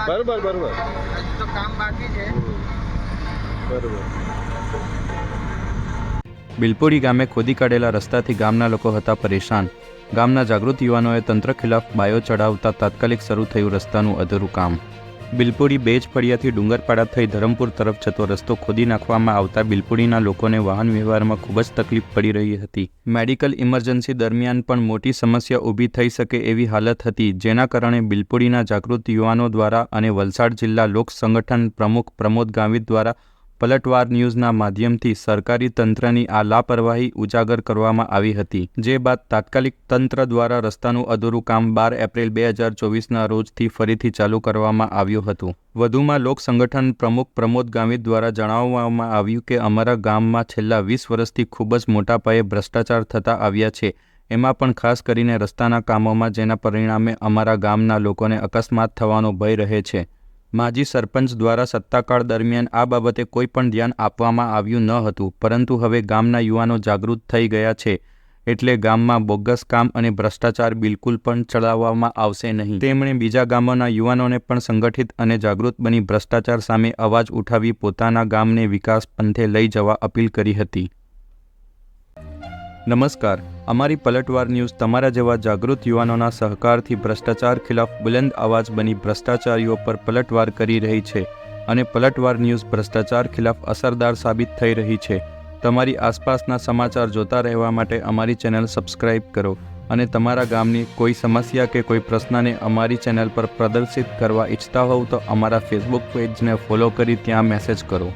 બરોબર બરોબર હજી તો કામ બાકી છે. બરોબર. બિલપુરી ગામે ખોદી કાઢેલા રસ્તાથી ગામના લોકો હતા પરેશાન. ગામના જાગૃત યુવાનોએ તંત્ર ખિલાફ બાયો ચડાવતા તાત્કાલિક શરૂ થયું રસ્તાનું અધૂરું કામ. બિલપુરી બેજ ફળિયાથી ડુંગરપાડા થઈ ધરમપુર તરફ જતો રસ્તો ખોદી નાખવામાં આવતા બિલપુરીના લોકોને વાહન વ્યવહારમાં ખૂબ જ તકલીફ પડી રહી હતી. મેડિકલ ઇમરજન્સી દરમિયાન પણ મોટી સમસ્યા ઊભી થઈ શકે એવી હાલત હતી, જેના કારણે બિલપુરીના જાગૃત યુવાનો દ્વારા અને વલસાડ જિલ્લા લોક સંગઠન પ્રમુખ પ્રમોદ ગાવિત દ્વારા પલટવાર ન્યૂઝના માધ્યમથી સરકારી તંત્રની આ લાપરવાહી ઉજાગર કરવામાં આવી હતી. જે બાદ તાત્કાલિક તંત્ર દ્વારા રસ્તાનું અધૂરું કામ 12 એપ્રિલ 2024ના રોજથી ફરીથી ચાલુ કરવામાં આવ્યું હતું. વધુમાં લોક સંગઠન પ્રમુખ પ્રમોદ ગાવિત દ્વારા જણાવવામાં આવ્યું કે અમારા ગામમાં છેલ્લા 20 વર્ષથી ખૂબ જ મોટા પાયે ભ્રષ્ટાચાર થતા આવ્યા છે. એમાં પણ ખાસ કરીને રસ્તાના કામોમાં, જેના પરિણામે અમારા ગામના લોકોને અકસ્માત થવાનો ભય રહે છે. માજી સરપંચ દ્વારા સત્તાકાળ દરમિયાન આ બાબતે કોઈ પણ ધ્યાન આપવામાં આવ્યું ન હતું, પરંતુ હવે ગામના યુવાનો જાગૃત થઈ ગયા છે, એટલે ગામમાં બોગસ કામ અને ભ્રષ્ટાચાર બિલકુલ પણ ચલાવવામાં આવશે નહીં. તેમણે બીજા ગામોના યુવાનોને પણ સંગઠિત અને જાગૃત બની ભ્રષ્ટાચાર સામે અવાજ ઉઠાવી પોતાના ગામને વિકાસ પંથે લઈ જવા અપીલ કરી હતી. નમસ્કાર, અમારી પલટવાર ન્યૂઝ તમારા જેવા જાગૃત યુવાનોના સહકારથી ભ્રષ્ટાચાર ખિલાફ બુલંદ અવાજ બની ભ્રષ્ટાચારીઓ પર પલટવાર કરી રહી છે અને પલટવાર ન્યૂઝ ભ્રષ્ટાચાર ખિલાફ અસરદાર સાબિત થઈ રહી છે. તમારી આસપાસના સમાચાર જોતા રહેવા માટે અમારી ચેનલ સબસ્ક્રાઇબ કરો અને તમારા ગામની કોઈ સમસ્યા કે કોઈ પ્રશ્નને અમારી ચેનલ પર પ્રદર્શિત કરવા ઈચ્છતા હોવ તો અમારા ફેસબુક પેજને ફોલો કરી ત્યાં મેસેજ કરો.